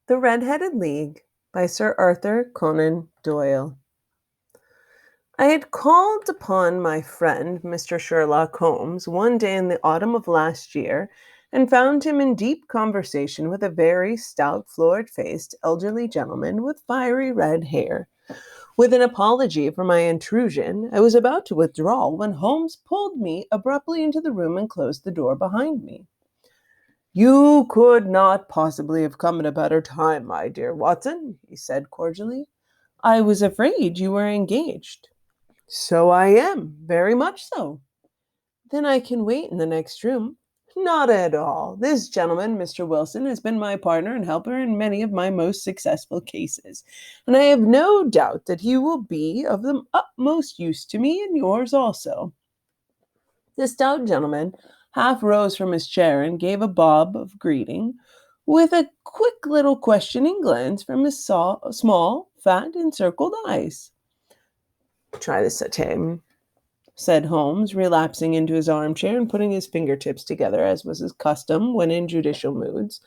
The Red-Headed League by Sir Arthur Conan Doyle. I had called upon my friend, Mr. Sherlock Holmes, one day in the autumn of last year, and found him in deep conversation with a very stout, florid-faced, elderly gentleman with fiery red hair. With an apology for my intrusion, I was about to withdraw when Holmes pulled me abruptly into the room and closed the door behind me. "You could not possibly have come at a better time, my dear Watson," he said cordially. "I was afraid you were engaged." "So I am, very much so." "Then I can wait in the next room." "Not at all. This gentleman, Mr. Wilson, has been my partner and helper in many of my most successful cases, and I have no doubt that he will be of the utmost use to me and yours also." The stout gentleman half rose from his chair and gave a bob of greeting, with a quick little questioning glance from his small, fat, encircled eyes. "Try this at him," said Holmes, relapsing into his armchair and putting his fingertips together, as was his custom when in judicial moods.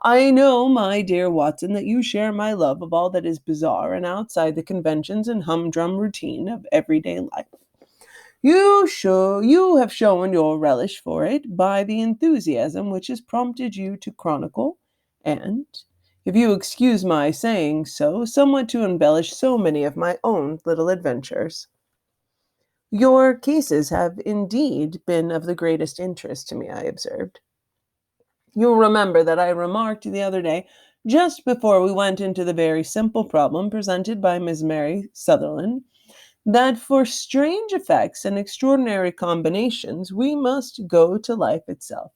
"I know, my dear Watson, that you share my love of all that is bizarre and outside the conventions and humdrum routine of everyday life. You have shown your relish for it by the enthusiasm which has prompted you to chronicle, and, if you excuse my saying so, somewhat to embellish so many of my own little adventures. Your cases have indeed been of the greatest interest to me," I observed. "You'll remember that I remarked the other day, just before we went into the very simple problem presented by Miss Mary Sutherland, that for strange effects and extraordinary combinations we must go to life itself,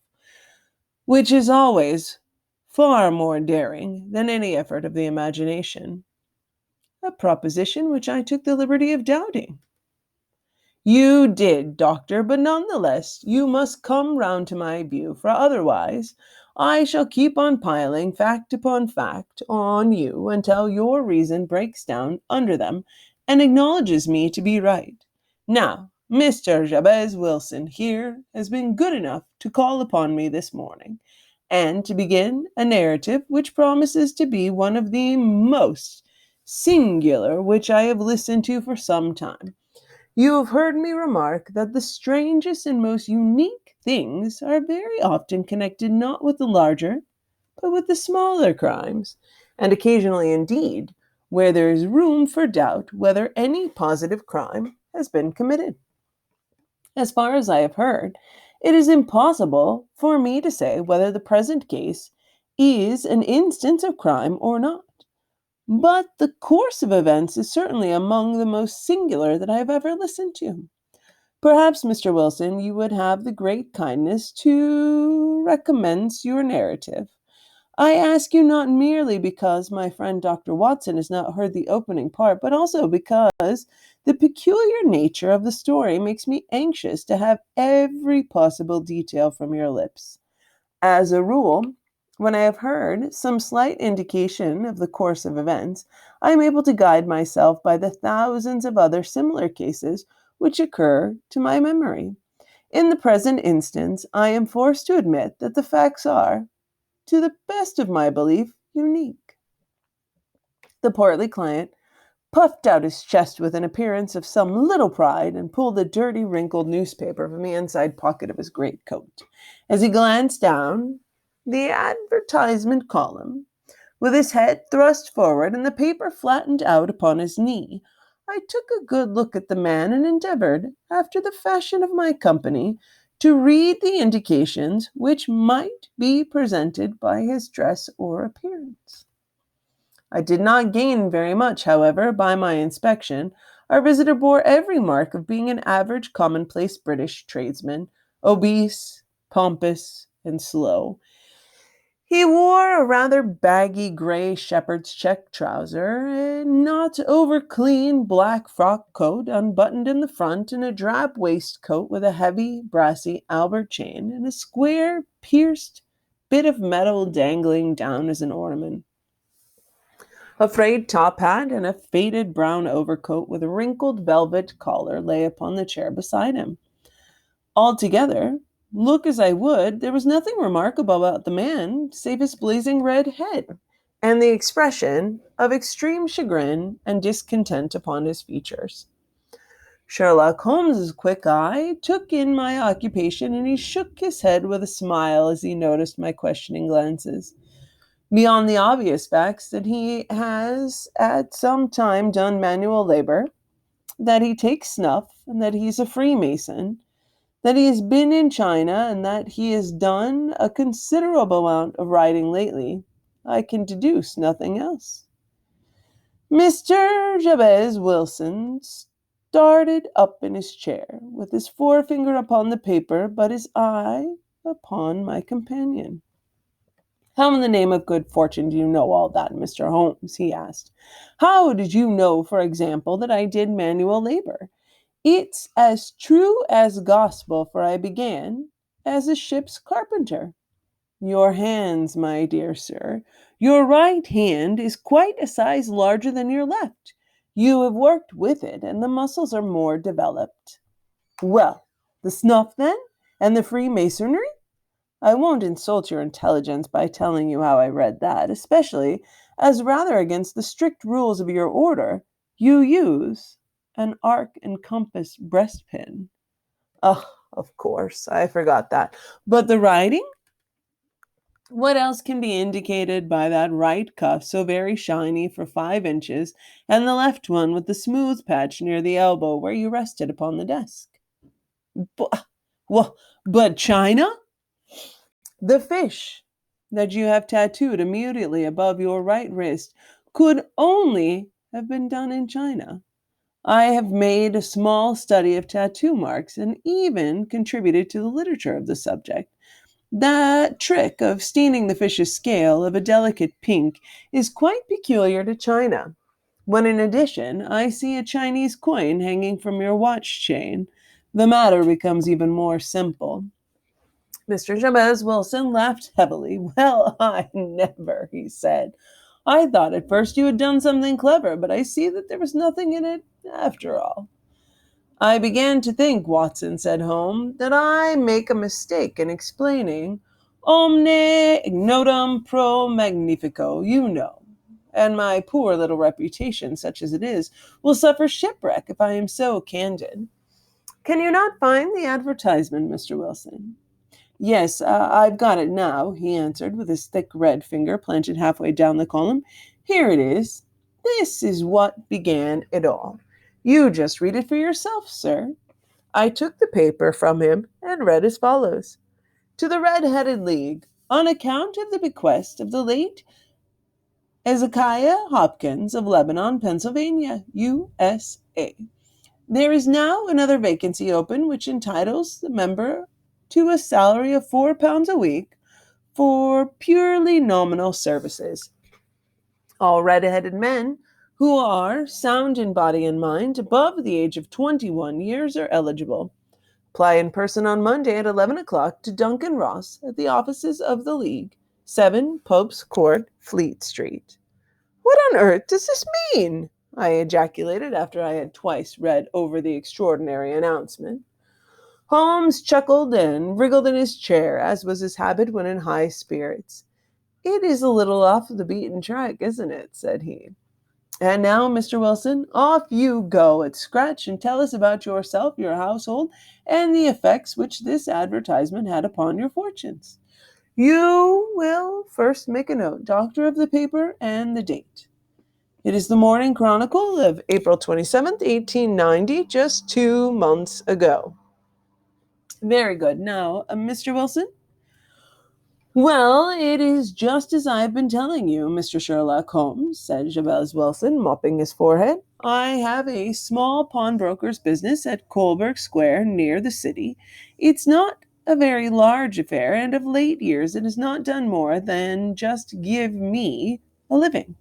which is always far more daring than any effort of the imagination. A proposition which I took the liberty of doubting." "You did, doctor, but none the less you must come round to my view, for otherwise I shall keep on piling fact upon fact on you until your reason breaks down under them and acknowledges me to be right. Now, Mr. Jabez Wilson here has been good enough to call upon me this morning, and to begin a narrative which promises to be one of the most singular which I have listened to for some time. You have heard me remark that the strangest and most unique things are very often connected not with the larger, but with the smaller crimes, and occasionally, indeed, where there is room for doubt whether any positive crime has been committed. As far as I have heard, it is impossible for me to say whether the present case is an instance of crime or not. But the course of events is certainly among the most singular that I have ever listened to. Perhaps, Mr. Wilson, you would have the great kindness to recommence your narrative. I ask you not merely because my friend Dr. Watson has not heard the opening part, but also because the peculiar nature of the story makes me anxious to have every possible detail from your lips. As a rule, when I have heard some slight indication of the course of events, I am able to guide myself by the thousands of other similar cases which occur to my memory. In the present instance, I am forced to admit that the facts are, to the best of my belief, unique." The portly client puffed out his chest with an appearance of some little pride and pulled a dirty, wrinkled newspaper from the inside pocket of his greatcoat. As he glanced down the advertisement column, with his head thrust forward and the paper flattened out upon his knee, I took a good look at the man and endeavored, after the fashion of my company, to read the indications which might be presented by his dress or appearance. I did not gain very much, however, by my inspection. Our visitor bore every mark of being an average commonplace British tradesman, obese, pompous, and slow. He wore a rather baggy gray shepherd's check trouser, a not over clean black frock coat unbuttoned in the front, and a drab waistcoat with a heavy, brassy Albert chain and a square, pierced bit of metal dangling down as an ornament. A frayed top hat and a faded brown overcoat with a wrinkled velvet collar lay upon the chair beside him. Altogether, look as I would, there was nothing remarkable about the man save his blazing red head and the expression of extreme chagrin and discontent upon his features. Sherlock Holmes's quick eye took in my occupation, and he shook his head with a smile as he noticed my questioning glances. Beyond the obvious facts that he has at some time done manual labor, that he takes snuff, and that he's a Freemason, that he has been in China, and that he has done a considerable amount of writing lately, I can deduce nothing else. Mr. Jabez Wilson started up in his chair, with his forefinger upon the paper, but his eye upon my companion. How in the name of good fortune do you know all that, Mr. Holmes? He asked. How did you know, for example, that I did manual labor? It's as true as gospel, for I began as a ship's carpenter. Your hands, my dear sir, your right hand is quite a size larger than your left. You have worked with it, and the muscles are more developed. Well, the snuff, then, and the Freemasonry? I won't insult your intelligence by telling you how I read that, especially as, rather against the strict rules of your order, you use an arc and compass breastpin. Ah, of course, I forgot that. But the writing? What else can be indicated by that right cuff so very shiny for 5 inches, and the left one with the smooth patch near the elbow where you rested upon the desk? But, well, but China? The fish that you have tattooed immediately above your right wrist could only have been done in China. I have made a small study of tattoo marks and even contributed to the literature of the subject. That trick of staining the fish's scale of a delicate pink is quite peculiar to China. When in addition I see a Chinese coin hanging from your watch chain, the matter becomes even more simple. Mr. Jabez Wilson laughed heavily. Well, I never, he said. I thought at first you had done something clever, but I see that there was nothing in it after all. I began to think, Watson, said Holmes, that I make a mistake in explaining omne ignotum pro magnifico, you know, and my poor little reputation, such as it is, will suffer shipwreck if I am so candid. Can you not find the advertisement, Mr. Wilson? Yes, I've got it now, he answered, with his thick red finger planted halfway down the column. Here it is. This is what began it all. You just read it for yourself, sir. I took the paper from him and read as follows. To the Red-Headed League, on account of the bequest of the late Ezekiah Hopkins of Lebanon, Pennsylvania, USA. There is now another vacancy open which entitles the member to a salary of £4 a week for purely nominal services. All red-headed men who are sound in body and mind, above the age of 21 years, are eligible. Apply in person on Monday at 11 o'clock to Duncan Ross at the offices of the League, 7 Pope's Court, Fleet Street. What on earth does this mean? I ejaculated after I had twice read over the extraordinary announcement. Holmes chuckled and wriggled in his chair, as was his habit when in high spirits. It is a little off the beaten track, isn't it? Said he. And now, Mr. Wilson, off you go at scratch and tell us about yourself, your household, and the effects which this advertisement had upon your fortunes. You will first make a note, doctor, of the paper and the date. It is the Morning Chronicle of April 27th, 1890, just 2 months ago. Very good. Now, Mr. Wilson? Well, it is just as I have been telling you, Mr. Sherlock Holmes, said Jabez Wilson, mopping his forehead. I have a small pawnbroker's business at Colberg Square, near the city. It's not a very large affair, and of late years it has not done more than just give me a living.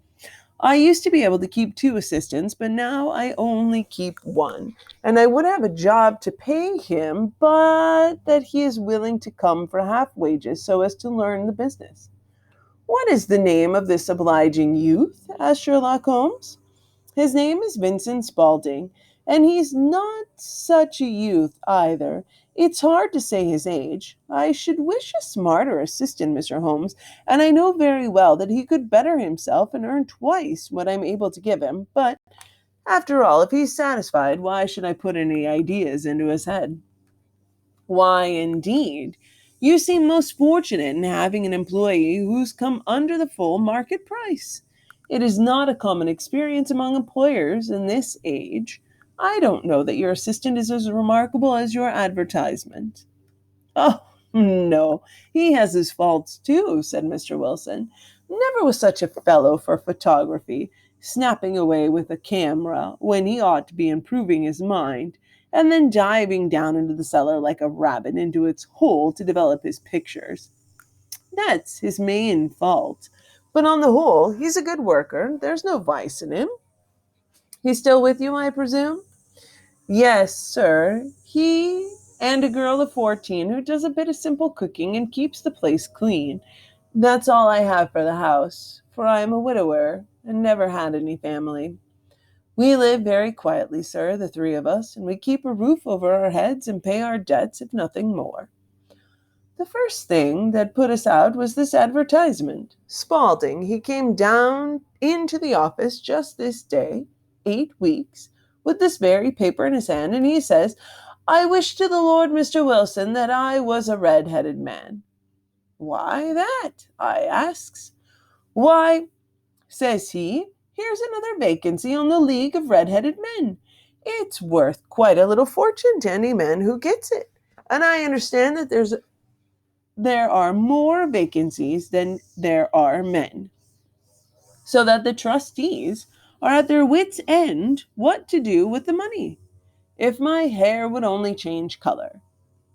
I used to be able to keep 2 assistants, but now I only keep 1. And I would have a job to pay him, but that he is willing to come for half wages so as to learn the business. What is the name of this obliging youth? Asked Sherlock Holmes. His name is Vincent Spaulding, and he's not such a youth either. It's hard to say his age. I should wish a smarter assistant, Mr. Holmes, and I know very well that he could better himself and earn twice what I'm able to give him. But after all, if he's satisfied, why should I put any ideas into his head? Why, indeed. You seem most fortunate in having an employee who's come under the full market price. It is not a common experience among employers in this age. I don't know that your assistant is as remarkable as your advertisement. Oh, no, he has his faults too, said Mr. Wilson. Never was such a fellow for photography, snapping away with a camera when he ought to be improving his mind, and then diving down into the cellar like a rabbit into its hole to develop his pictures. That's his main fault. But on the whole, he's a good worker. There's no vice in him. He's still with you, I presume? Yes, sir. He and a girl of 14 who does a bit of simple cooking and keeps the place clean. That's all I have for the house, for I am a widower and never had any family. We live very quietly, sir, the three of us, and we keep a roof over our heads and pay our debts, if nothing more. The first thing that put us out was this advertisement. Spaulding, he came down into the office just this day, 8 weeks, with this very paper in his hand, and he says, I wish to the Lord, Mr. Wilson, that I was a red-headed man. Why that? I asks. Why, says he, here's another vacancy on the League of Red-Headed Men. It's worth quite a little fortune to any man who gets it. And I understand that there are more vacancies than there are men, so that the trustees are at their wits' end what to do with the money. If my hair would only change color.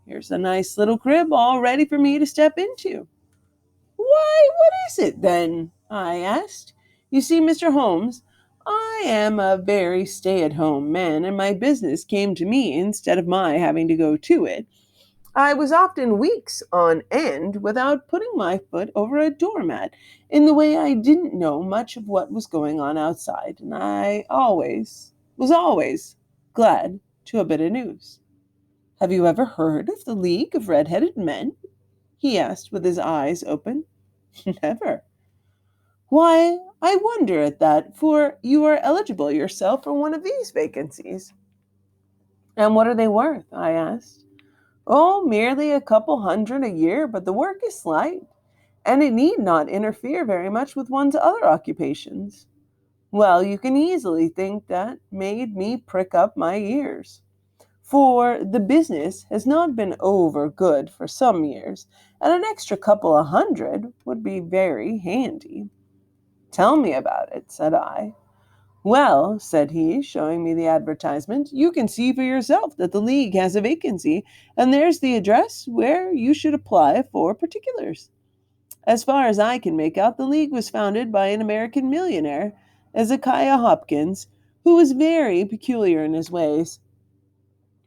Here's a nice little crib all ready for me to step into. Why, what is it then? I asked. You see, Mr. Holmes, I am a very stay-at-home man, and my business came to me instead of my having to go to it. I was often weeks on end without putting my foot over a doormat, in the way I didn't know much of what was going on outside, and I was always glad to a bit of news. Have you ever heard of the League of Red-Headed Men? He asked with his eyes open. Never. Why, I wonder at that, for you are eligible yourself for one of these vacancies. And what are they worth? I asked. Oh, merely a couple hundred a year, but the work is slight, and it need not interfere very much with one's other occupations. Well, you can easily think that made me prick up my ears. For the business has not been over good for some years, and an extra couple of hundred would be very handy. Tell me about it, said I. Well, said he, showing me the advertisement, you can see for yourself that the League has a vacancy, and there's the address where you should apply for particulars. As far as I can make out, the League was founded by an American millionaire, Ezekiah Hopkins, who was very peculiar in his ways.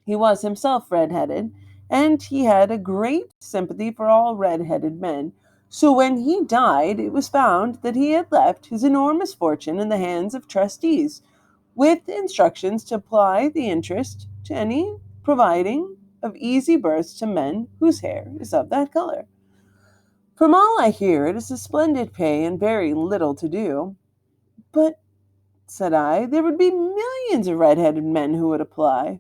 He was himself red-headed, and he had a great sympathy for all red-headed men. So when he died, it was found that he had left his enormous fortune in the hands of trustees, with instructions to apply the interest to any providing of easy berths to men whose hair is of that color. From all I hear, it is a splendid pay and very little to do. But, said I, there would be millions of red-headed men who would apply.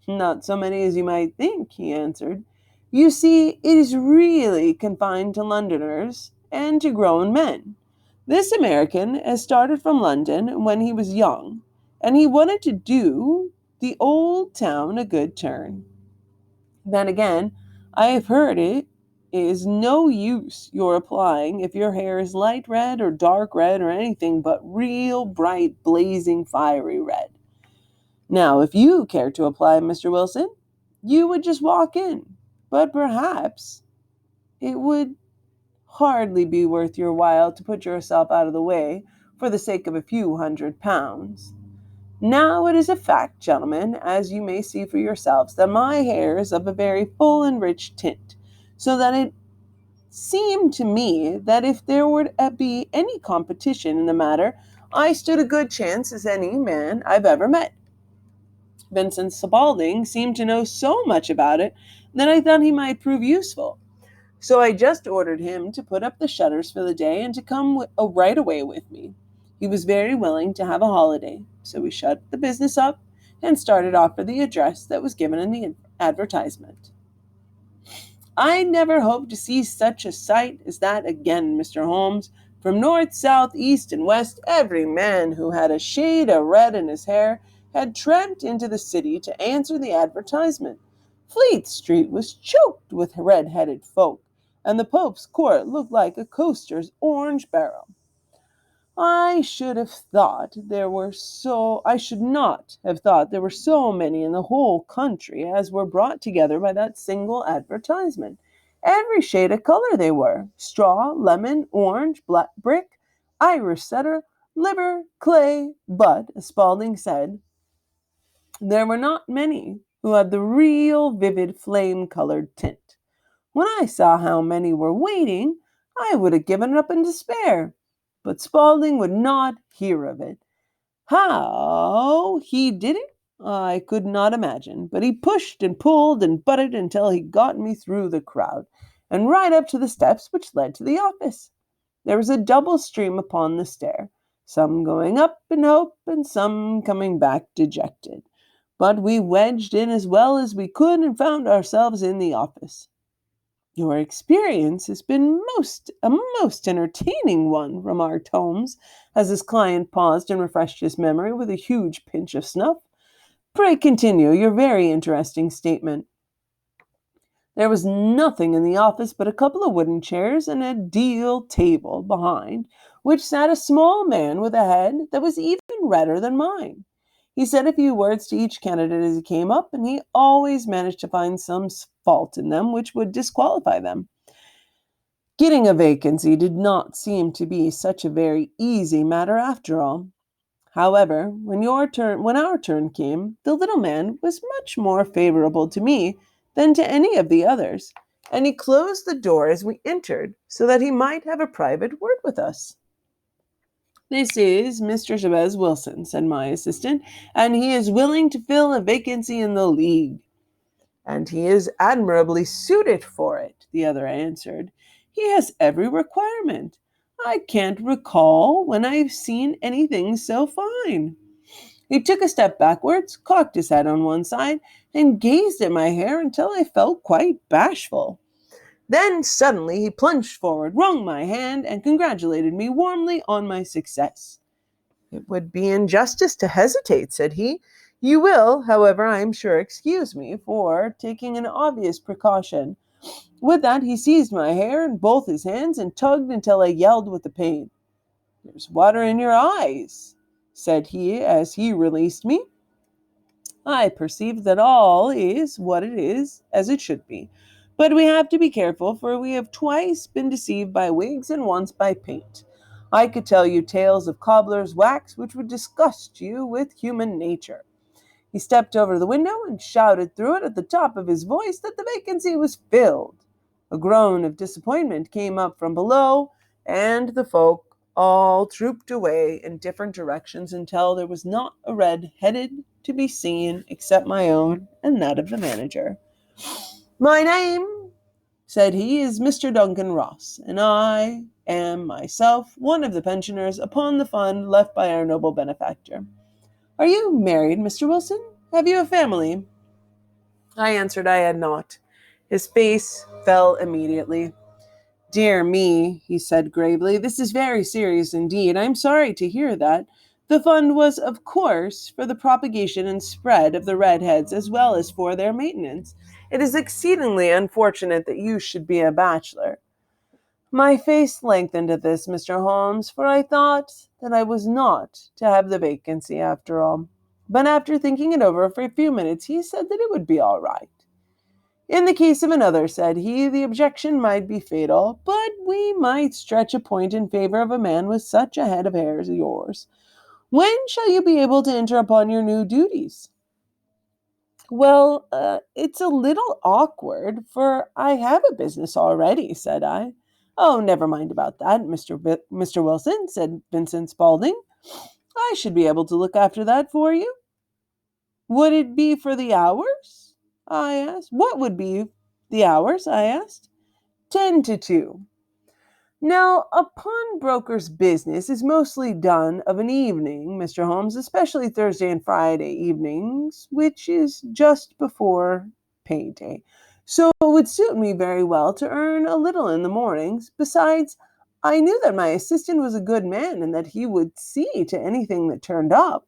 Not so many as you might think, he answered. You see, it is really confined to Londoners and to grown men. This American has started from London when he was young, and he wanted to do the old town a good turn. Then again, I have heard it is no use your applying if your hair is light red or dark red or anything but real bright, blazing, fiery red. Now, if you care to apply, Mr. Wilson, you would just walk in. But perhaps it would hardly be worth your while to put yourself out of the way for the sake of a few £100. Now it is a fact, gentlemen, as you may see for yourselves, that my hair is of a very full and rich tint, so that it seemed to me that if there were to be any competition in the matter, I stood a good chance as any man I've ever met. Vincent Spaulding seemed to know so much about it that I thought he might prove useful. So I just ordered him to put up the shutters for the day and to come right away with me. He was very willing to have a holiday, so we shut the business up and started off for the address that was given in the advertisement. I never hope to see such a sight as that again, Mr. Holmes. From north, south, east, and west, every man who had a shade of red in his hair had tramped into the city to answer the advertisement. Fleet Street was choked with red-headed folk, and the Pope's court looked like a coaster's orange barrel. I should not have thought there were so many in the whole country as were brought together by that single advertisement. Every shade of color they were: straw, lemon, orange, black brick, Irish setter, liver, clay, but, as Spaulding said, there were not many who had the real vivid flame-colored tint. When I saw how many were waiting, I would have given up in despair. But Spaulding would not hear of it. How he did it, I could not imagine, but he pushed and pulled and butted until he got me through the crowd, and right up to the steps which led to the office. There was a double stream upon the stair, some going up in hope, and some coming back dejected. But we wedged in as well as we could and found ourselves in the office. "Your experience has been a most entertaining one," remarked Holmes, as his client paused and refreshed his memory with a huge pinch of snuff. "Pray continue your very interesting statement." There was nothing in the office but a couple of wooden chairs and a deal table behind, which sat a small man with a head that was even redder than mine. He said a few words to each candidate as he came up, and he always managed to find some fault in them which would disqualify them. Getting a vacancy did not seem to be such a very easy matter after all. However, when our turn came, the little man was much more favorable to me than to any of the others, and he closed the door as we entered so that he might have a private word with us. "This is Mr. Jabez Wilson," said my assistant, "and he is willing to fill a vacancy in the League." "And he is admirably suited for it," the other answered. "He has every requirement. I can't recall when I've seen anything so fine." He took a step backwards, cocked his head on one side, and gazed at my hair until I felt quite bashful. Then suddenly he plunged forward, wrung my hand, and congratulated me warmly on my success. "It would be injustice to hesitate," said he. "You will, however, I am sure, excuse me for taking an obvious precaution." With that, he seized my hair in both his hands and tugged until I yelled with the pain. "There's water in your eyes," said he as he released me. I perceive that all is what it is, as it should be. But we have to be careful, for we have twice been deceived by wigs and once by paint. I could tell you tales of cobbler's wax which would disgust you with human nature. He stepped over to the window and shouted through it at the top of his voice that the vacancy was filled. A groan of disappointment came up from below, and the folk all trooped away in different directions until there was not a red-headed to be seen except my own and that of the manager. "My name," said he, "is Mr. Duncan Ross, and I am myself one of the pensioners upon the fund left by our noble benefactor. Are you married, Mr. Wilson? Have you a family?" I answered I had not. His face fell immediately. "Dear me," he said gravely, "this is very serious indeed. I am sorry to hear that. The fund was, of course, for the propagation and spread of the redheads as well as for their maintenance. It is exceedingly unfortunate that you should be a bachelor." My face lengthened at this, Mr. Holmes, for I thought that I was not to have the vacancy after all. But after thinking it over for a few minutes, he said that it would be all right. "In the case of another," said he, "the objection might be fatal, but we might stretch a point in favor of a man with such a head of hair as yours. When shall you be able to enter upon your new duties?" "Well, it's a little awkward, for I have a business already," said I. "Oh, never mind about that, Mr. Wilson," said Vincent Spaulding. "I should be able to look after that for you." "Would it be for the hours?" I asked. "What would be The hours? I asked. 10 to 2. Now, a pawnbroker's business is mostly done of an evening, Mr. Holmes, especially Thursday and Friday evenings, which is just before payday. So it would suit me very well to earn a little in the mornings. Besides, I knew that my assistant was a good man and that he would see to anything that turned up.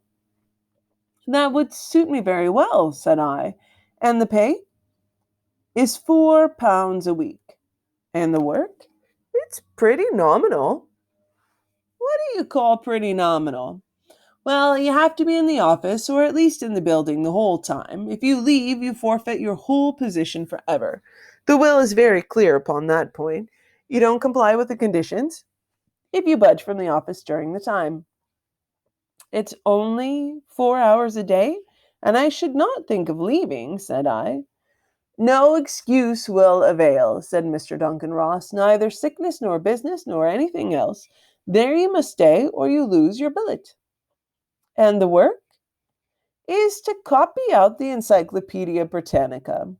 That would suit me very well, said I. And the pay? Is £4 a week. And the work? It's pretty nominal. What do you call pretty nominal? Well, you have to be in the office or at least in the building the whole time. If you leave, you forfeit your whole position forever. The will is very clear upon that point. You don't comply with the conditions if you budge from the office during the time. It's only 4 hours a day, and I should not think of leaving, said I. No excuse will avail, said Mr. Duncan Ross, neither sickness nor business nor anything else. There you must stay, or you lose your billet. And the work is to copy out the Encyclopedia Britannica.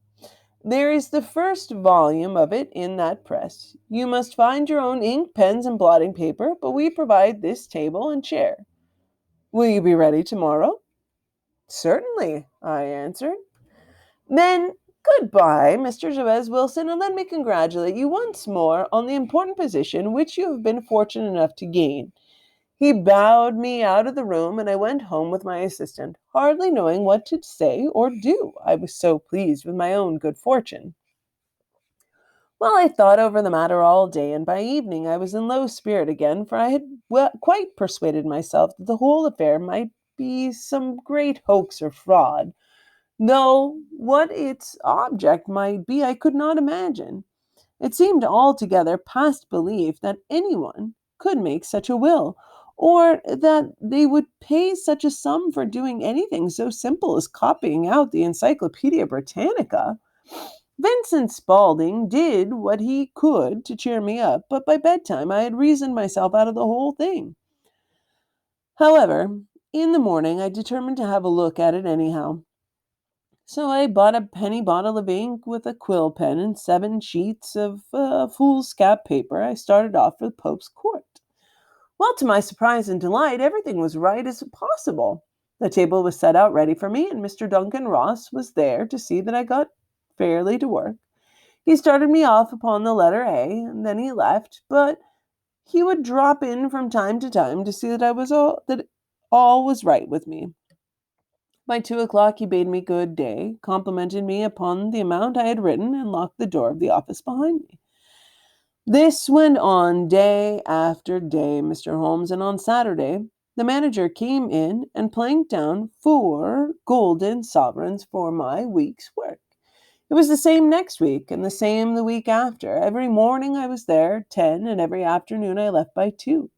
There is the first volume of it in that press. You must find your own ink, pens, and blotting paper, but we provide this table and chair. Will you be ready tomorrow? Certainly, I answered. Then goodbye, Mr. Jabez Wilson, and let me congratulate you once more on the important position which you have been fortunate enough to gain. He bowed me out of the room, and I went home with my assistant, hardly knowing what to say or do. I was so pleased with my own good fortune. Well, I thought over the matter all day, and by evening I was in low spirit again, for I had quite persuaded myself that the whole affair might be some great hoax or fraud, though what its object might be I could not imagine. It seemed altogether past belief that anyone could make such a will, or that they would pay such a sum for doing anything so simple as copying out the Encyclopedia Britannica. Vincent Spaulding did what he could to cheer me up, but by bedtime I had reasoned myself out of the whole thing. However, in the morning I determined to have a look at it anyhow. So I bought a penny bottle of ink with a quill pen and 7 sheets of foolscap paper. I started off for the Pope's court. Well, to my surprise and delight, everything was right as possible. The table was set out ready for me, and Mr. Duncan Ross was there to see that I got fairly to work. He started me off upon the letter A, and then he left, but he would drop in from time to time to see that all was right with me. By 2 o'clock he bade me good day, complimented me upon the amount I had written, and locked the door of the office behind me. This went on day after day, Mr. Holmes, and on Saturday the manager came in and planked down 4 golden sovereigns for my week's work. It was the same next week, and the same the week after. Every morning I was there 10, and every afternoon I left by 2.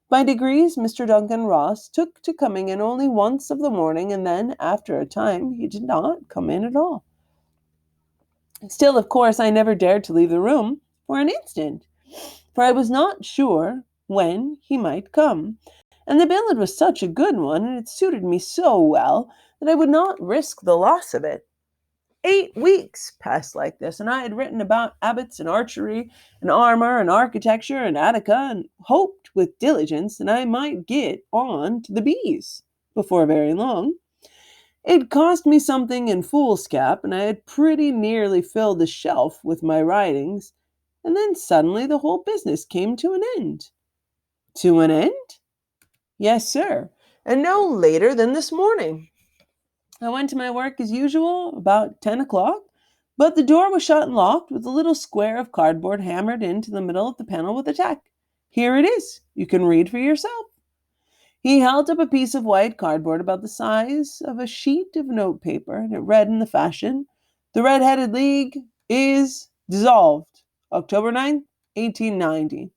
By degrees, Mr. Duncan Ross took to coming in only once of the morning, and then, after a time, he did not come in at all. Still, of course, I never dared to leave the room for an instant, for I was not sure when he might come, and the billet was such a good one, and it suited me so well, that I would not risk the loss of it. 8 weeks passed like this, and I had written about abbots and archery and armor and architecture and Attica, and hoped with diligence that I might get on to the bees before very long. It cost me something in foolscap, and I had pretty nearly filled the shelf with my writings, and then suddenly the whole business came to an end. To an end? Yes, sir, and no later than this morning. I went to my work as usual about 10 o'clock, but the door was shut and locked with a little square of cardboard hammered into the middle of the panel with a tack. Here it is. You can read for yourself. He held up a piece of white cardboard about the size of a sheet of notepaper, and it read in the fashion, "The Red-Headed League is dissolved, October 9th, 1890.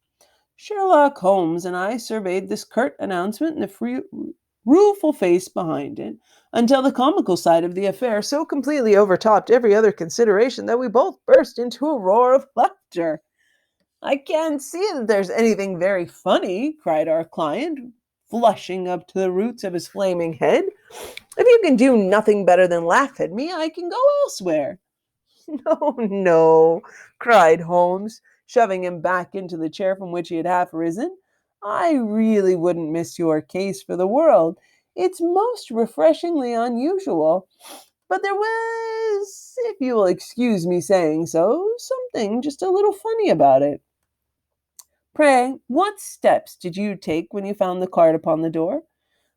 Sherlock Holmes and I surveyed this curt announcement and the rueful face behind it, until the comical side of the affair so completely overtopped every other consideration that we both burst into a roar of laughter. I can't see that there's anything very funny," cried our client, flushing up to the roots of his flaming head. "If you can do nothing better than laugh at me, I can go elsewhere." No, no, cried Holmes, shoving him back into the chair from which he had half risen. I really wouldn't miss your case for the world. It's most refreshingly unusual. But there was, if you will excuse me saying so, something just a little funny about it. Pray, what steps did you take when you found the card upon the door?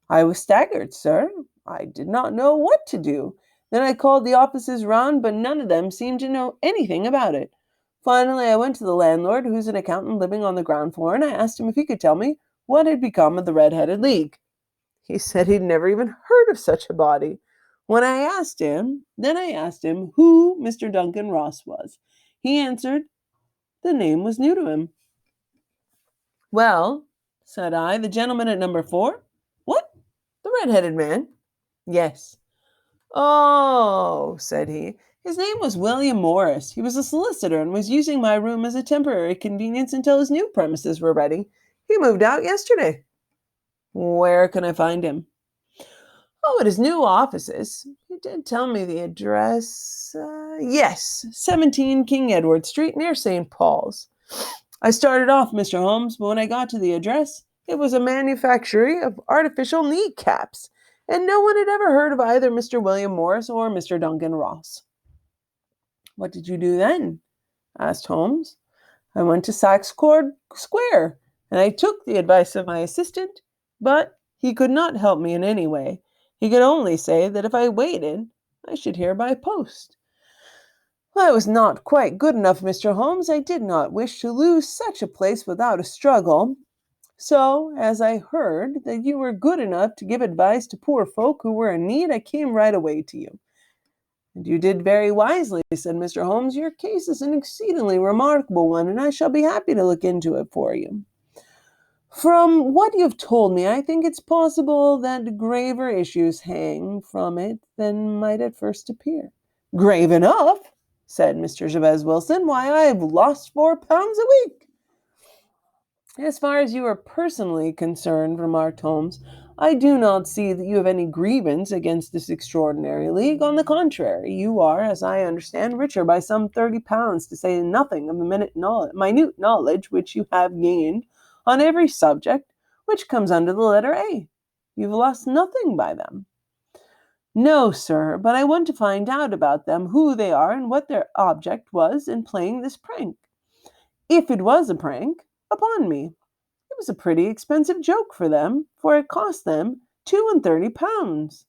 I was staggered, sir. I did not know what to do. Then I called the offices round, but none of them seemed to know anything about it. Finally, I went to the landlord, who's an accountant living on the ground floor, and I asked him if he could tell me what had become of the Red-Headed League. He said he'd never even heard of such a body. Then I asked him who Mr. Duncan Ross was. He answered the name was new to him. Well, said I, the gentleman at number 4? What? The red-headed man? Yes. Oh, said he. His name was William Morris. He was a solicitor and was using my room as a temporary convenience until his new premises were ready. He moved out yesterday. Where can I find him? Oh, at his new offices. He did tell me the address. Yes, 17 King Edward Street near St. Paul's. I started off, Mr. Holmes, but when I got to the address, it was a manufactory of artificial kneecaps, and no one had ever heard of either Mr. William Morris or Mr. Duncan Ross. What did you do then? Asked Holmes. I went to Saxe Court Square, and I took the advice of my assistant, but he could not help me in any way. He could only say that if I waited, I should hear by post. I was not quite good enough, Mr. Holmes. I did not wish to lose such a place without a struggle. So, as I heard that you were good enough to give advice to poor folk who were in need, I came right away to you. And you did very wisely, said Mr. Holmes. Your case is an exceedingly remarkable one, and I shall be happy to look into it for you. From what you have told me, I think it's possible that graver issues hang from it than might at first appear. Grave enough, said Mr. Jabez Wilson. Why, I've lost 4 pounds a week. As far as you are personally concerned, remarked Holmes, I do not see that you have any grievance against this extraordinary league. On the contrary, you are, as I understand, richer by some 30 pounds, to say nothing of the minute knowledge which you have gained on every subject which comes under the letter A. You've lost nothing by them. No, sir, but I want to find out about them, who they are, and what their object was in playing this prank. If it was a prank, upon me. It was a pretty expensive joke for them, for it cost them 32 pounds.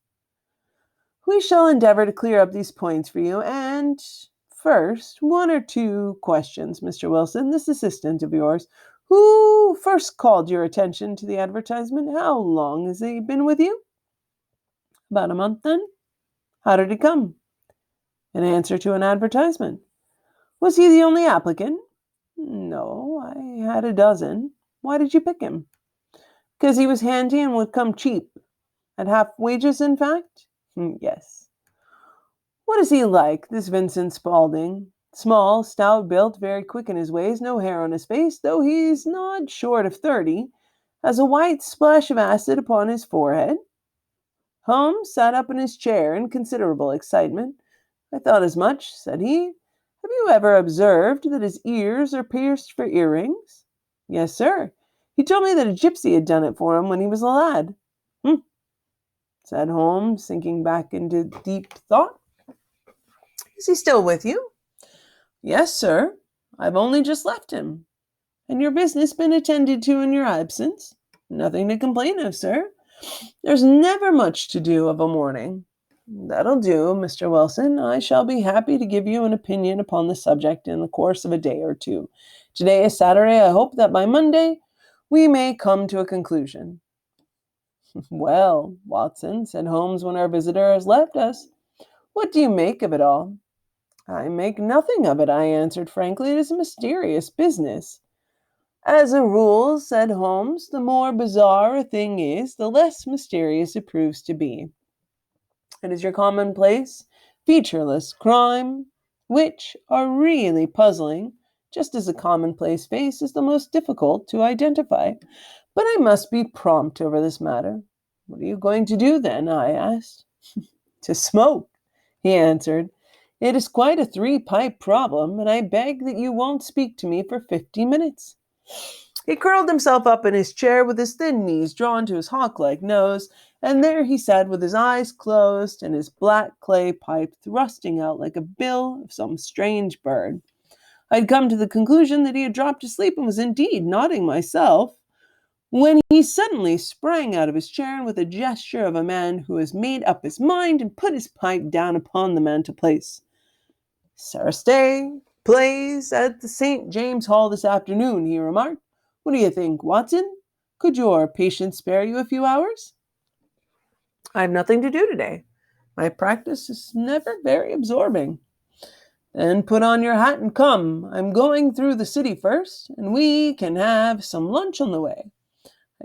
We shall endeavor to clear up these points for you, and first, 1 or 2 questions, Mr. Wilson, this assistant of yours, who first called your attention to the advertisement. How long has he been with you? About a month, then. How did he come? In answer to an advertisement. Was he the only applicant? No, I had a dozen. Why did you pick him? Because he was handy and would come cheap. At half wages, in fact? Yes. What is he like, this Vincent Spaulding? Small, stout-built, very quick in his ways, no hair on his face, though he's not short of 30, has a white splash of acid upon his forehead. Holmes sat up in his chair in considerable excitement. I thought as much, said he. Have you ever observed that his ears are pierced for earrings? Yes, sir. He told me that a gypsy had done it for him when he was a lad. Said Holmes, sinking back into deep thought. Is he still with you? Yes, sir. I've only just left him. And your business been attended to in your absence? Nothing to complain of, sir. There's never much to do of a morning. That'll do, Mr. Wilson. I shall be happy to give you an opinion upon the subject in the course of a day or 2. Today is Saturday. I hope that by Monday we may come to a conclusion. Well, Watson, said Holmes when our visitor has left us, what do you make of it all? I make nothing of it, I answered frankly. It is a mysterious business. As a rule, said Holmes, the more bizarre a thing is, the less mysterious it proves to be. It is your commonplace, featureless crime, which are really puzzling, just as a commonplace face is the most difficult to identify. But I must be prompt over this matter. What are you going to do, then? I asked. To smoke, he answered. It is quite a three-pipe problem, and I beg that you won't speak to me for 50 minutes. He curled himself up in his chair with his thin knees drawn to his hawk-like nose, and there he sat with his eyes closed and his black clay pipe thrusting out like a bill of some strange bird. I had come to the conclusion that he had dropped asleep and was indeed nodding myself, when he suddenly sprang out of his chair and with a gesture of a man who has made up his mind and put his pipe down upon the mantelpiece. Sarastay plays at the St. James Hall this afternoon, he remarked. What do you think, Watson? Could your patient spare you a few hours? I have nothing to do today. My practice is never very absorbing. Then put on your hat and come. I'm going through the city first, and we can have some lunch on the way.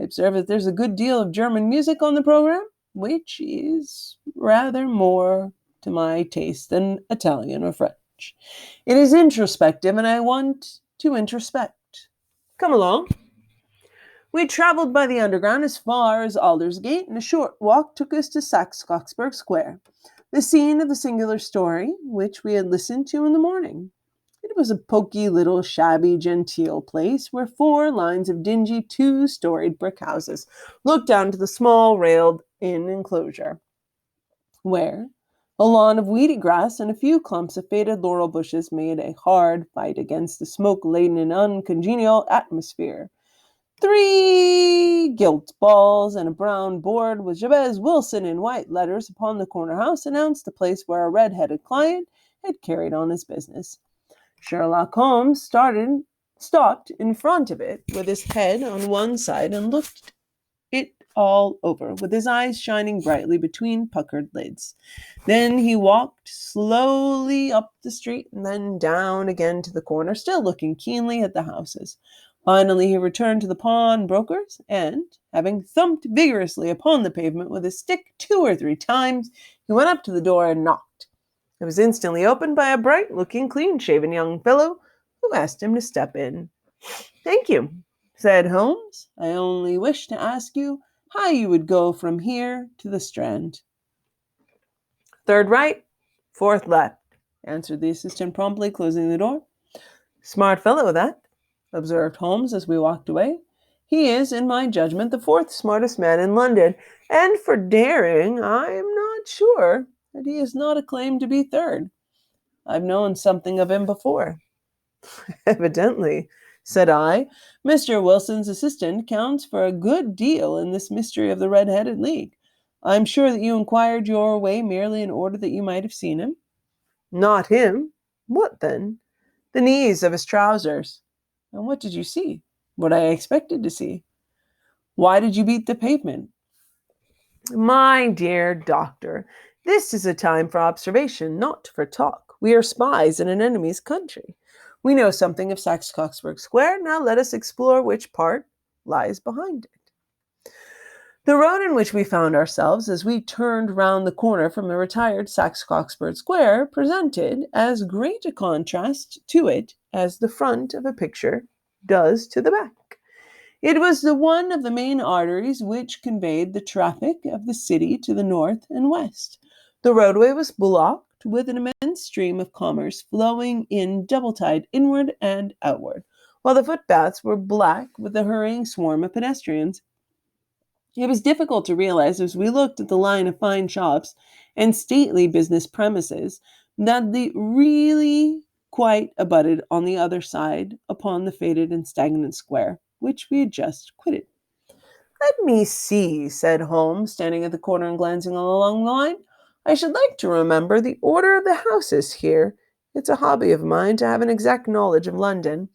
I observe that there's a good deal of German music on the program, which is rather more to my taste than Italian or French. It is introspective, and I want to introspect. Come along. We traveled by the Underground as far as Aldersgate, and a short walk took us to Saxe-Coxburgh Square, the scene of the singular story which we had listened to in the morning. It was a poky little shabby genteel place where 4 lines of dingy 2-storied brick houses looked down to the small railed inn enclosure, where a lawn of weedy grass and a few clumps of faded laurel bushes made a hard fight against the smoke-laden and uncongenial atmosphere. 3 gilt balls and a brown board with Jabez Wilson in white letters upon the corner house announced the place where a red-headed client had carried on his business. Sherlock Holmes stopped in front of it with his head on one side and looked it all over, with his eyes shining brightly between puckered lids. Then he walked slowly up the street and then down again to the corner, still looking keenly at the houses. Finally, he returned to the pawnbroker's, and, having thumped vigorously upon the pavement with his stick 2 or 3 times, he went up to the door and knocked. It was instantly opened by a bright-looking, clean-shaven young fellow who asked him to step in. "Thank you," said Holmes. "I only wish to ask you how you would go from here to the Strand." "Third right, 4th left," answered the assistant promptly, closing the door. "Smart fellow, that," observed Holmes as we walked away. "He is, in my judgment, the 4th smartest man in London, and for daring, I am not sure that he has not a claim to be 3rd. I've known something of him before." "Evidently," said I, "Mr. Wilson's assistant counts for a good deal in this mystery of the Red-Headed League. I'm sure that you inquired your way merely in order that you might have seen him." "Not him." "What then?" "The knees of his trousers." "And what did you see?" "What I expected to see." "Why did you beat the pavement?" "My dear doctor, this is a time for observation, not for talk. We are spies in an enemy's country. We know something of Saxe-Coxburgh Square. Now let us explore which part lies behind it." The road in which we found ourselves as we turned round the corner from the retired Saxe-Coxburgh Square presented as great a contrast to it as the front of a picture does to the back. It was the one of the main arteries which conveyed the traffic of the city to the north and west. The roadway was blocked with an immense stream of commerce flowing in double-tide inward and outward, while the footpaths were black with the hurrying swarm of pedestrians. It was difficult to realize as we looked at the line of fine shops and stately business premises that they really quite abutted on the other side upon the faded and stagnant square, which we had just quitted. "Let me see," said Holmes, standing at the corner and glancing all along the line. "I should like to remember the order of the houses here. It's a hobby of mine to have an exact knowledge of London.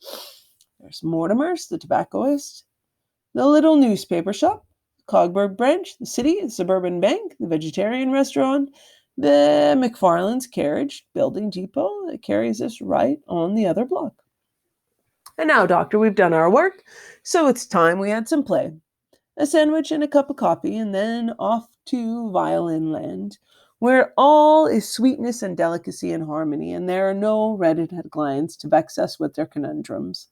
There's Mortimer's, the tobacconist, the little newspaper shop, the Cogburg branch, the city, the suburban bank, the vegetarian restaurant, the McFarland's carriage building depot that carries us right on the other block. And now, doctor, we've done our work, so it's time we had some play. A sandwich and a cup of coffee, and then off to Violin Land, where all is sweetness and delicacy and harmony, and there are no red-headed clients to vex us with their conundrums."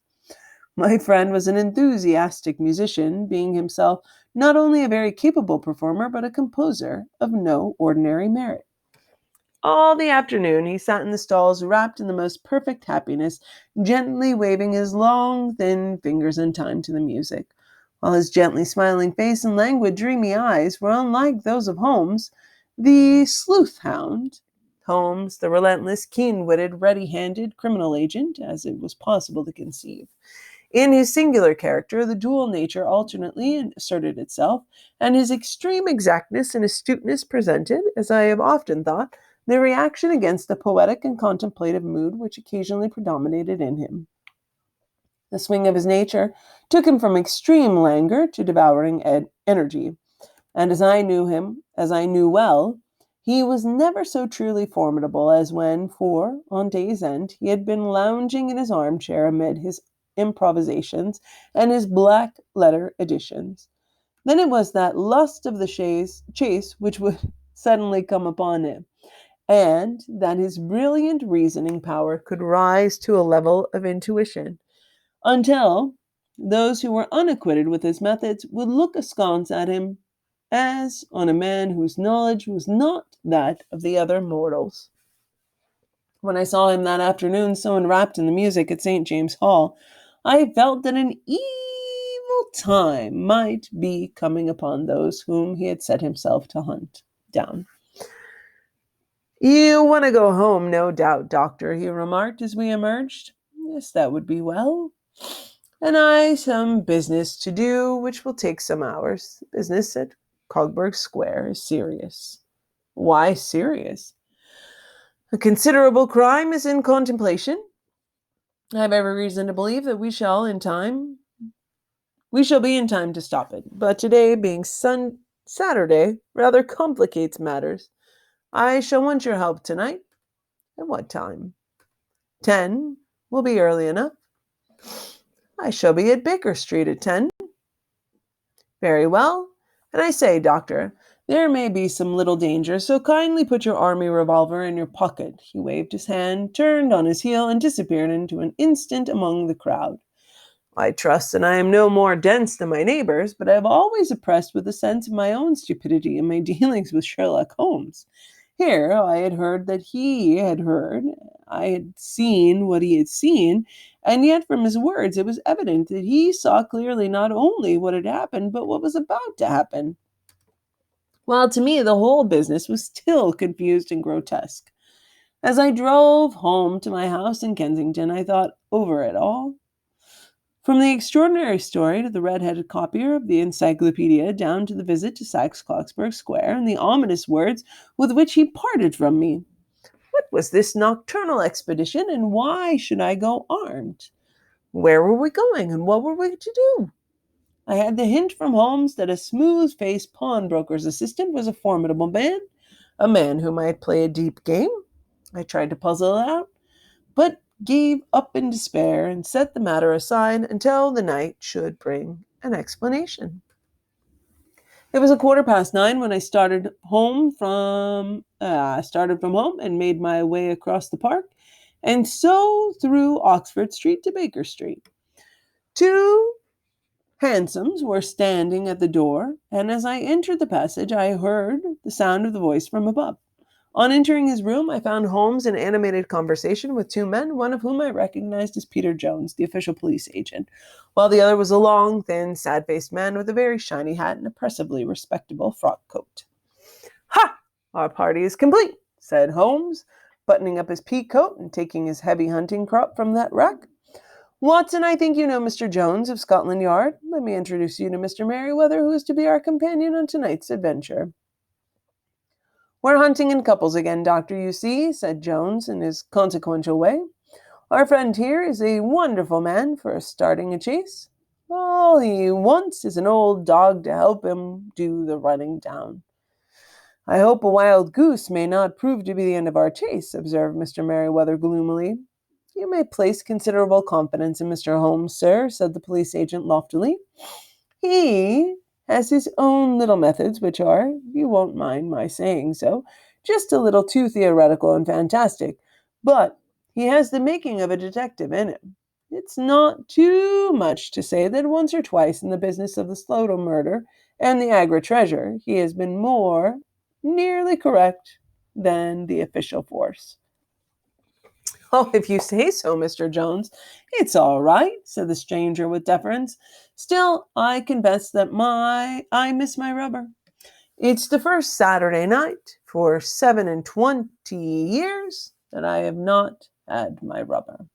My friend was an enthusiastic musician, being himself not only a very capable performer, but a composer of no ordinary merit. All the afternoon he sat in the stalls wrapped in the most perfect happiness, gently waving his long, thin fingers in time to the music. While his gently smiling face and languid, dreamy eyes were unlike those of Holmes, the sleuth hound. Holmes, the relentless, keen-witted, ready-handed criminal agent, as it was possible to conceive. In his singular character, the dual nature alternately asserted itself, and his extreme exactness and astuteness presented, as I have often thought, the reaction against the poetic and contemplative mood which occasionally predominated in him. The swing of his nature took him from extreme languor to devouring energy, and as I knew him, as I knew well, he was never so truly formidable as when, on day's end, he had been lounging in his armchair amid his improvisations and his black letter editions. Then it was that lust of the chase which would suddenly come upon him, and that his brilliant reasoning power could rise to a level of intuition, until those who were unacquainted with his methods would look askance at him as on a man whose knowledge was not that of the other mortals. When I saw him that afternoon so enwrapped in the music at St. James Hall, I felt that an evil time might be coming upon those whom he had set himself to hunt down. "You want to go home, no doubt, Doctor," he remarked as we emerged. "Yes, that would be well. And I some business to do, which will take some hours. The business at Cogburg Square is serious." "Why serious?" "A considerable crime is in contemplation. I have every reason to believe that we shall be in time to stop it. But today, being Saturday, rather complicates matters. I shall want your help tonight." "At what time?" 10 will be early enough." "I shall be at Baker Street at 10. "Very well. And I say, Doctor, there may be some little danger, so kindly put your army revolver in your pocket." He waved his hand, turned on his heel, and disappeared into an instant among the crowd. I trust that I am no more dense than my neighbors, but I have always oppressed with a sense of my own stupidity in my dealings with Sherlock Holmes. Here I had heard that he had heard, I had seen what he had seen, and yet from his words it was evident that he saw clearly not only what had happened, but what was about to happen. While to me the whole business was still confused and grotesque. As I drove home to my house in Kensington, I thought over it all. From the extraordinary story to the red-headed copier of the encyclopedia, down to the visit to Saxe-Coxburg Square, and the ominous words with which he parted from me. What was this nocturnal expedition, and why should I go armed? Where were we going, and what were we to do? I had the hint from Holmes that a smooth-faced pawnbroker's assistant was a formidable man, a man who might play a deep game. I tried to puzzle it out, but gave up in despair and set the matter aside until the night should bring an explanation. It was 9:15 when I started from home and made my way across the park, and so through Oxford Street to Baker Street. Two hansoms were standing at the door, and as I entered the passage, I heard the sound of the voice from above. On entering his room, I found Holmes in animated conversation with two men, one of whom I recognized as Peter Jones, the official police agent, while the other was a long, thin, sad-faced man with a very shiny hat and oppressively respectable frock coat. "Ha! Our party is complete," said Holmes, buttoning up his pea coat and taking his heavy hunting crop from that rack. "Watson, I think you know Mr. Jones of Scotland Yard. Let me introduce you to Mr. Merryweather, who is to be our companion on tonight's adventure." "We're hunting in couples again, Doctor, you see," said Jones in his consequential way. "Our friend here is a wonderful man for starting a chase. All he wants is an old dog to help him do the running down." "I hope a wild goose may not prove to be the end of our chase," observed Mr. Merryweather gloomily. "You may place considerable confidence in Mr. Holmes, sir," said the police agent loftily. "He has his own little methods, which are, you won't mind my saying so, just a little too theoretical and fantastic, but he has the making of a detective in him. It's not too much to say that once or twice in the business of the Slocum murder and the Agra treasure, he has been more nearly correct." than the official force. Oh, if you say so, Mr. Jones. It's all right, said the stranger with deference. Still, I confess that I miss my rubber. It's the first Saturday night for 27 years that I have not had my rubber.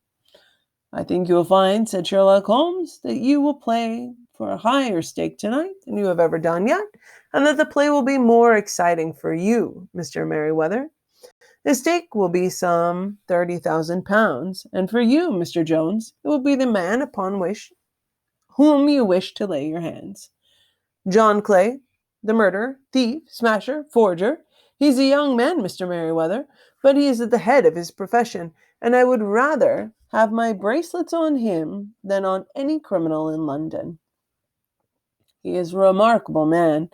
I think you will find, said Sherlock Holmes, that you will play for a higher stake tonight than you have ever done yet, and that the play will be more exciting for you, Mr. Merryweather. The stake will be some £30,000, and for you, Mr. Jones, it will be the man upon whom you wish to lay your hands. John Clay, the murderer, thief, smasher, forger. He's a young man, Mr. Merryweather, but he is at the head of his profession, and I would rather have my bracelets on him than on any criminal in London. He is a remarkable man,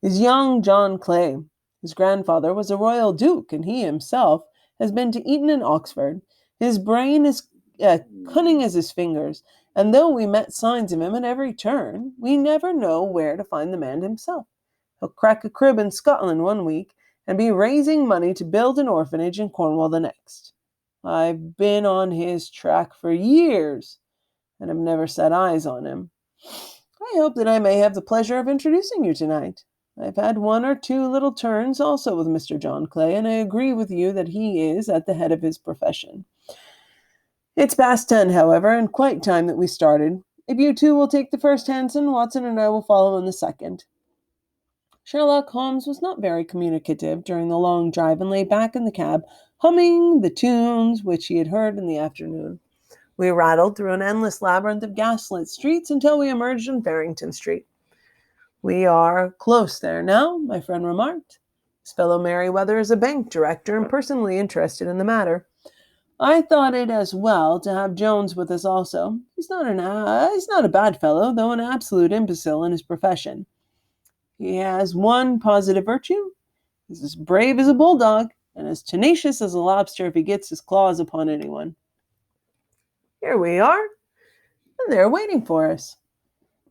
is young John Clay. His grandfather was a royal duke, and he himself has been to Eton and Oxford. His brain is cunning as his fingers, and though we met signs of him at every turn, we never know where to find the man himself. He'll crack a crib in Scotland one week, and be raising money to build an orphanage in Cornwall the next. I've been on his track for years, and have never set eyes on him. I hope that I may have the pleasure of introducing you tonight. I've had one or two little turns also with Mr. John Clay, and I agree with you that he is at the head of his profession. It's past 10, however, and quite time that we started. If you two will take the first Hanson, Watson and I will follow in the second. Sherlock Holmes was not very communicative during the long drive and lay back in the cab, humming the tunes which he had heard in the afternoon. We rattled through an endless labyrinth of gaslit streets until we emerged on Farrington Street. We are close there now, my friend remarked. This fellow Merryweather is a bank director and personally interested in the matter. I thought it as well to have Jones with us also. He's not a bad fellow, though an absolute imbecile in his profession. He has one positive virtue. He's as brave as a bulldog and as tenacious as a lobster if he gets his claws upon anyone. Here we are, and they're waiting for us.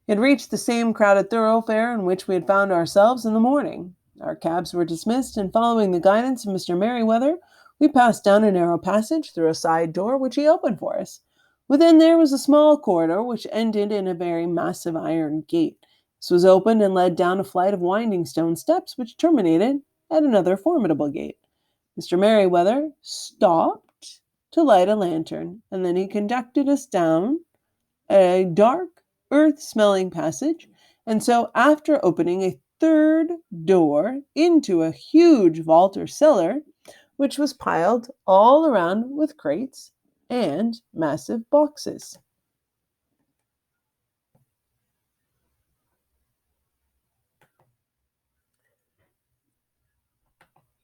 We had reached the same crowded thoroughfare in which we had found ourselves in the morning. Our cabs were dismissed, and following the guidance of Mr. Merryweather, we passed down a narrow passage through a side door which he opened for us. Within there was a small corridor which ended in a very massive iron gate. This was opened and led down a flight of winding stone steps which terminated at another formidable gate. Mr. Merryweather stopped to light a lantern, and then he conducted us down a dark, earth-smelling passage, and so after opening a third door into a huge vault or cellar, which was piled all around with crates and massive boxes.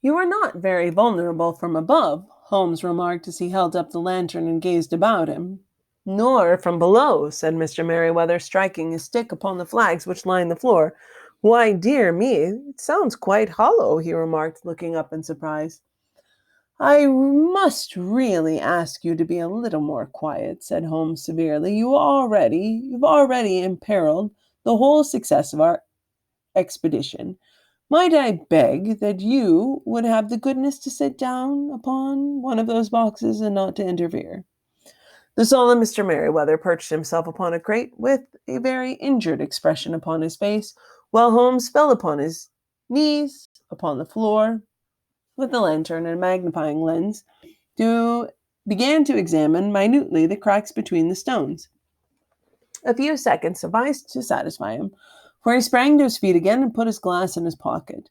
You are not very vulnerable from above, Holmes remarked as he held up the lantern and gazed about him. Nor from below, said Mr. Merryweather, striking his stick upon the flags which lined the floor. Why, dear me, it sounds quite hollow, he remarked, looking up in surprise. I must really ask you to be a little more quiet, said Holmes severely. You've already imperiled the whole success of our expedition. Might I beg that you would have the goodness to sit down upon one of those boxes and not to interfere? The solemn Mr. Merryweather perched himself upon a crate with a very injured expression upon his face, while Holmes fell upon his knees upon the floor with the lantern and magnifying lens began to examine minutely the cracks between the stones. A few seconds sufficed to satisfy him, for he sprang to his feet again and put his glass in his pocket.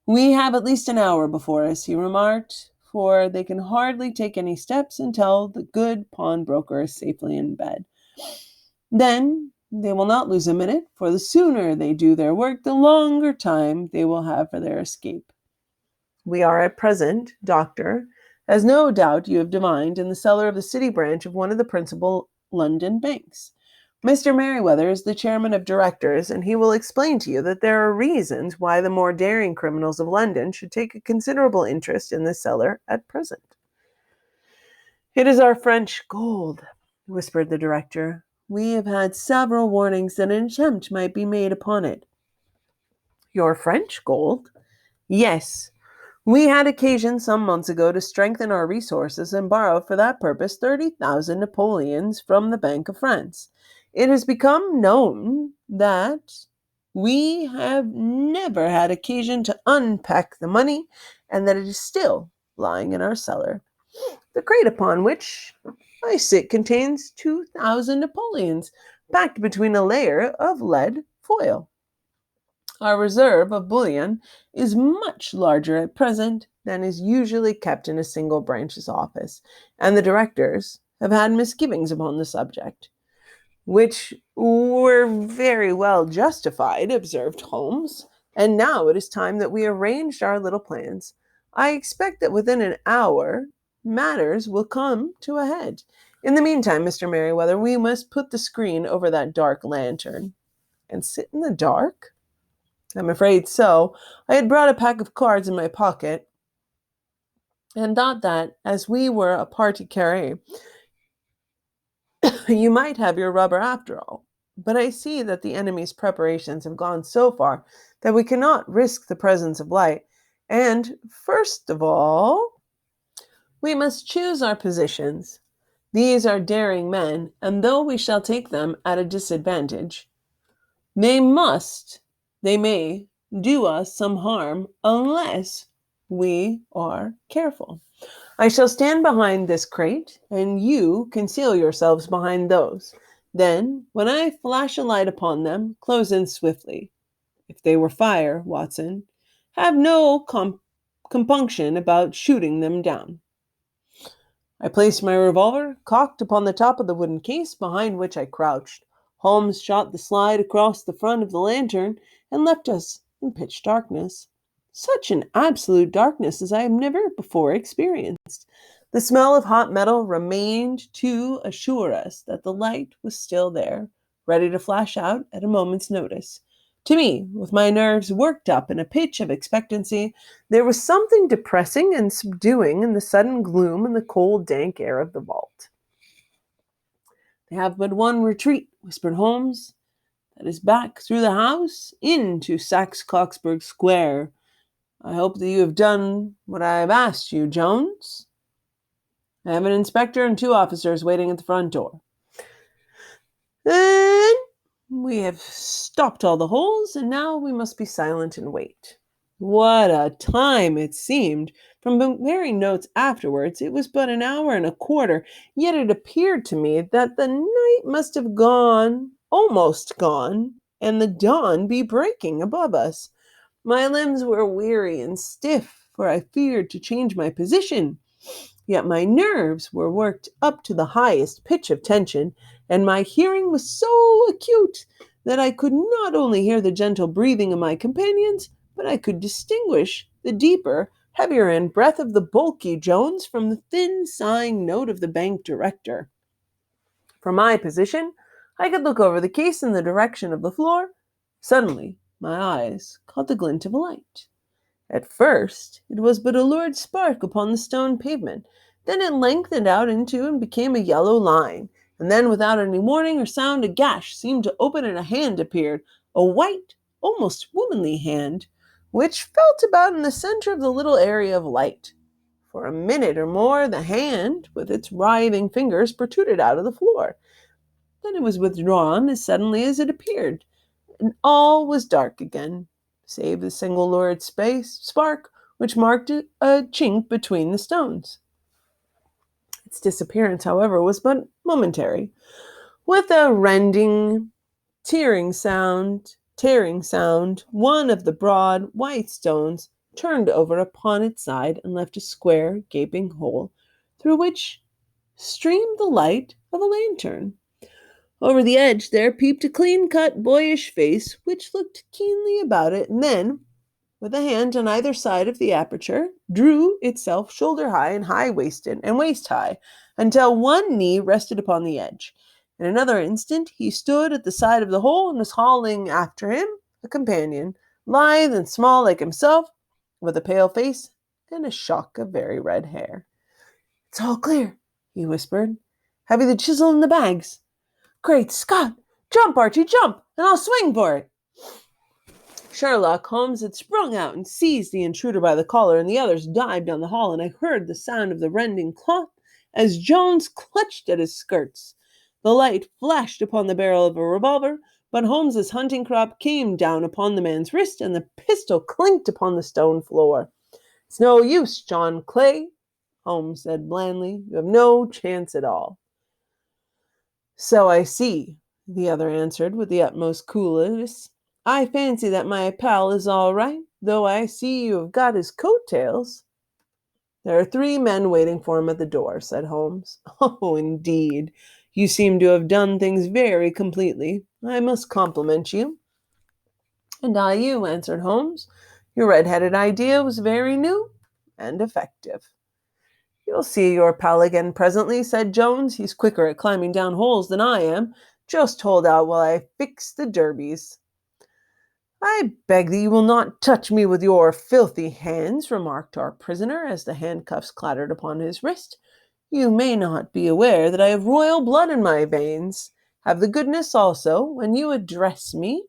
We have at least an hour before us, he remarked, for they can hardly take any steps until the good pawnbroker is safely in bed. Then they will not lose a minute, for the sooner they do their work, the longer time they will have for their escape. We are at present, Doctor, as no doubt you have divined, in the cellar of the city branch of one of the principal London banks. Mr. Merryweather is the chairman of directors, and he will explain to you that there are reasons why the more daring criminals of London should take a considerable interest in this cellar at present. It is our French gold, whispered the director. We have had several warnings that an attempt might be made upon it. Your French gold? Yes. We had occasion some months ago to strengthen our resources and borrow for that purpose 30,000 Napoleons from the Bank of France. It has become known that we have never had occasion to unpack the money and that it is still lying in our cellar. The crate upon which I sit contains 2,000 Napoleons, packed between a layer of lead foil. Our reserve of bullion is much larger at present than is usually kept in a single branch's office, and the directors have had misgivings upon the subject, which were very well justified, observed Holmes. And now it is time that we arranged our little plans. I expect that within an hour matters will come to a head. In the meantime, Mr. Merriweather, we must put the screen over that dark lantern. And sit in the dark? I'm afraid so. I had brought a pack of cards in my pocket and thought that, as we were a party carré, you might have your rubber after all. But I see that the enemy's preparations have gone so far that we cannot risk the presence of light. And, first of all, we must choose our positions. These are daring men, and though we shall take them at a disadvantage, they may do us some harm unless we are careful. I shall stand behind this crate, and you conceal yourselves behind those. Then, when I flash a light upon them, close in swiftly. If they were fire, Watson, have no compunction about shooting them down. I placed my revolver cocked upon the top of the wooden case behind which I crouched. Holmes shot the slide across the front of the lantern and left us in pitch darkness. Such an absolute darkness as I have never before experienced. The smell of hot metal remained to assure us that the light was still there, ready to flash out at a moment's notice. To me, with my nerves worked up in a pitch of expectancy, there was something depressing and subduing in the sudden gloom and the cold, dank air of the vault. They have but one retreat, whispered Holmes. That is back through the house into Saxe-Coxburgh Square. I hope that you have done what I have asked you, Jones. I have an inspector and 2 officers waiting at the front door. And we have stopped all the holes, and now we must be silent and wait. What a time it seemed! From comparing notes afterwards, it was but an hour and a quarter, yet it appeared to me that the night must have almost gone, and the dawn be breaking above us. My limbs were weary and stiff, for I feared to change my position. Yet my nerves were worked up to the highest pitch of tension, and my hearing was so acute that I could not only hear the gentle breathing of my companions, but I could distinguish the deeper, heavier end breath of the bulky Jones from the thin, sighing note of the bank director. From my position, I could look over the case in the direction of the floor. Suddenly, my eyes caught the glint of a light. At first, it was but a lurid spark upon the stone pavement. Then it lengthened out into and became a yellow line. And then, without any warning or sound, a gash seemed to open and a hand appeared, a white, almost womanly hand, which felt about in the center of the little area of light. For a minute or more, the hand, with its writhing fingers, protruded out of the floor. Then it was withdrawn as suddenly as it appeared, and all was dark again, save the single lurid spark which marked a chink between the stones. Its disappearance, however, was but momentary. With a rending, tearing sound, one of the broad, white stones turned over upon its side and left a square, gaping hole, through which streamed the light of a lantern. Over the edge there peeped a clean-cut, boyish face, which looked keenly about it, and then, with a hand on either side of the aperture, drew itself shoulder-high and high-waisted and waist-high, until one knee rested upon the edge. In another instant he stood at the side of the hole and was hauling after him a companion, lithe and small like himself, with a pale face and a shock of very red hair. "It's all clear," he whispered. "Have you the chisel and the bags?" "Great Scott! Jump, Archie, jump, and I'll swing for it." Sherlock Holmes had sprung out and seized the intruder by the collar, and the others dived down the hall, and I heard the sound of the rending cloth as Jones clutched at his skirts. The light flashed upon the barrel of a revolver, but Holmes's hunting crop came down upon the man's wrist, and the pistol clinked upon the stone floor. "It's no use, John Clay," Holmes said blandly. "You have no chance at all." "So I see," the other answered with the utmost coolness. "I fancy that my pal is all right, though I see you have got his coat-tails." "There are 3 men waiting for him at the door," said Holmes. "Oh, indeed. You seem to have done things very completely. I must compliment you." "And I you," answered Holmes. "Your red-headed idea was very new and effective." "You'll see your pal again presently," said Jones. "He's quicker at climbing down holes than I am. Just hold out while I fix the derbies." "I beg that you will not touch me with your filthy hands," remarked our prisoner as the handcuffs clattered upon his wrist. "You may not be aware that I have royal blood in my veins. Have the goodness also, when you address me,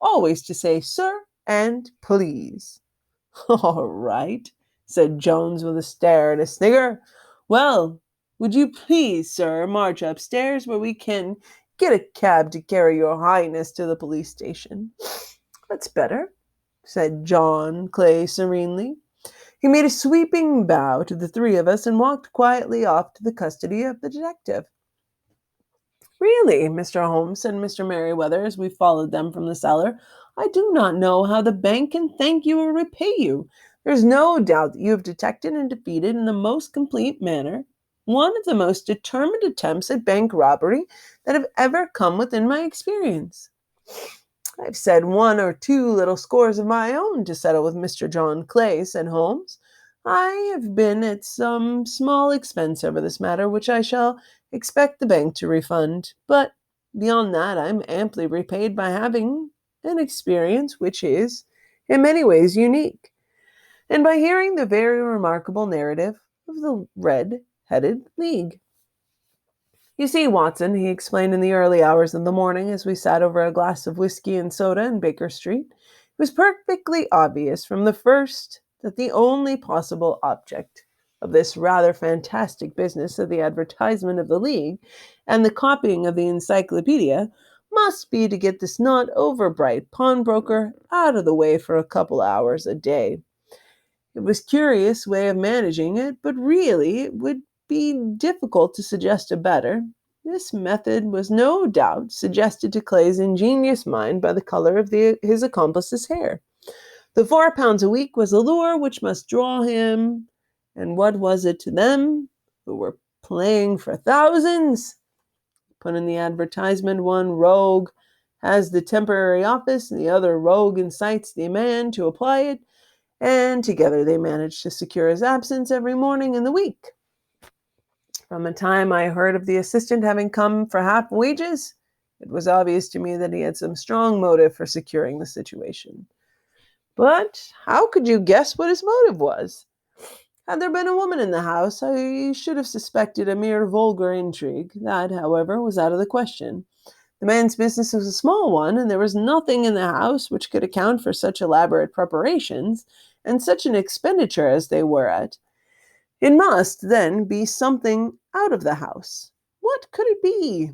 always to say 'sir' and 'please.'" "All right," said Jones with a stare and a snigger. "Well, would you please, sir, march upstairs where we can get a cab to carry your highness to the police station?" "That's better," said John Clay serenely. He made a sweeping bow to the 3 of us and walked quietly off to the custody of the detective. "Really, Mr. Holmes," said Mr. Merryweather as we followed them from the cellar, "I do not know how the bank can thank you or repay you. There is no doubt that you have detected and defeated in the most complete manner one of the most determined attempts at bank robbery that have ever come within my experience. I've said 1 or 2 little scores of my own to settle with Mr. John Clay," said Holmes. "I have been at some small expense over this matter, which I shall expect the bank to refund. But beyond that, I'm amply repaid by having an experience which is, in many ways, unique, and by hearing the very remarkable narrative of the Red-Headed League. You see, Watson," he explained in the early hours of the morning as we sat over a glass of whiskey and soda in Baker Street, "it was perfectly obvious from the first that the only possible object of this rather fantastic business of the advertisement of the League and the copying of the encyclopedia must be to get this not over-bright pawnbroker out of the way for a couple hours a day. It was a curious way of managing it, but really it would be difficult to suggest a better. This method was no doubt suggested to Clay's ingenious mind by the color of his accomplice's hair. The £4 a week was a lure which must draw him, and what was it to them, who were playing for thousands? Put in the advertisement, one rogue has the temporary office, and the other rogue incites the man to apply it, and together they managed to secure his absence every morning in the week. From the time I heard of the assistant having come for half wages, it was obvious to me that he had some strong motive for securing the situation. But how could you guess what his motive was? Had there been a woman in the house, I should have suspected a mere vulgar intrigue. That, however, was out of the question. The man's business was a small one, and there was nothing in the house which could account for such elaborate preparations and such an expenditure as they were at. It must, then, be something out of the house. What could it be?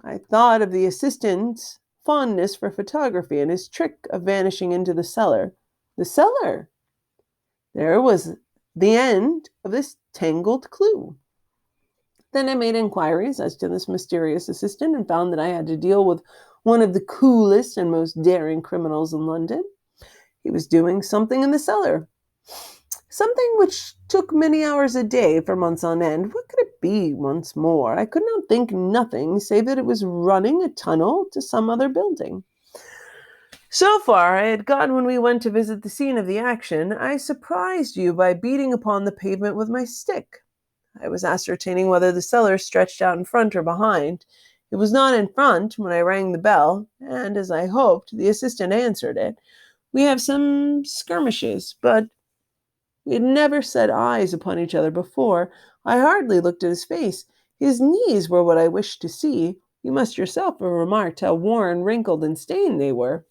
I thought of the assistant's fondness for photography and his trick of vanishing into the cellar. The cellar! There was the end of this tangled clue. Then I made inquiries as to this mysterious assistant and found that I had to deal with one of the coolest and most daring criminals in London. He was doing something in the cellar. Something which took many hours a day for months on end. What could it be, once more? I could not think nothing save that it was running a tunnel to some other building. So far I had got when we went to visit the scene of the action. I surprised you by beating upon the pavement with my stick. I was ascertaining whether the cellar stretched out in front or behind. It was not in front when I rang the bell, and, as I hoped, the assistant answered it. We have some skirmishes, but we had never set eyes upon each other before. I hardly looked at his face. His knees were what I wished to see. You must yourself have remarked how worn, wrinkled, and stained they were.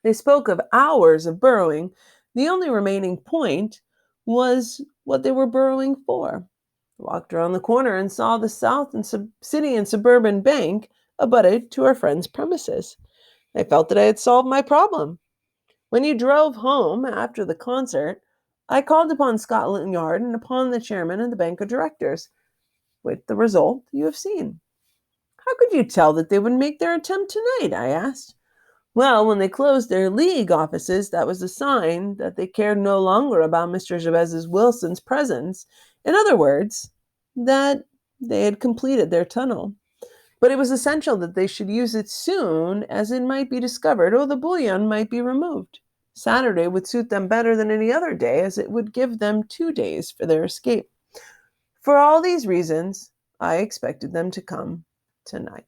They spoke of hours of burrowing. The only remaining point was what they were burrowing for. I walked around the corner and saw the South and City and Suburban Bank abutted to our friend's premises. I felt that I had solved my problem. When you drove home after the concert, I called upon Scotland Yard and upon the chairman of the bank of directors, with the result you have seen. How could you tell that they would make their attempt tonight? I asked. Well, when they closed their league offices, that was a sign that they cared no longer about Mr. Jabez Wilson's presence. In other words, that they had completed their tunnel. But it was essential that they should use it soon, as it might be discovered, or the bullion might be removed. Saturday would suit them better than any other day, as it would give them 2 days for their escape. For all these reasons, I expected them to come tonight.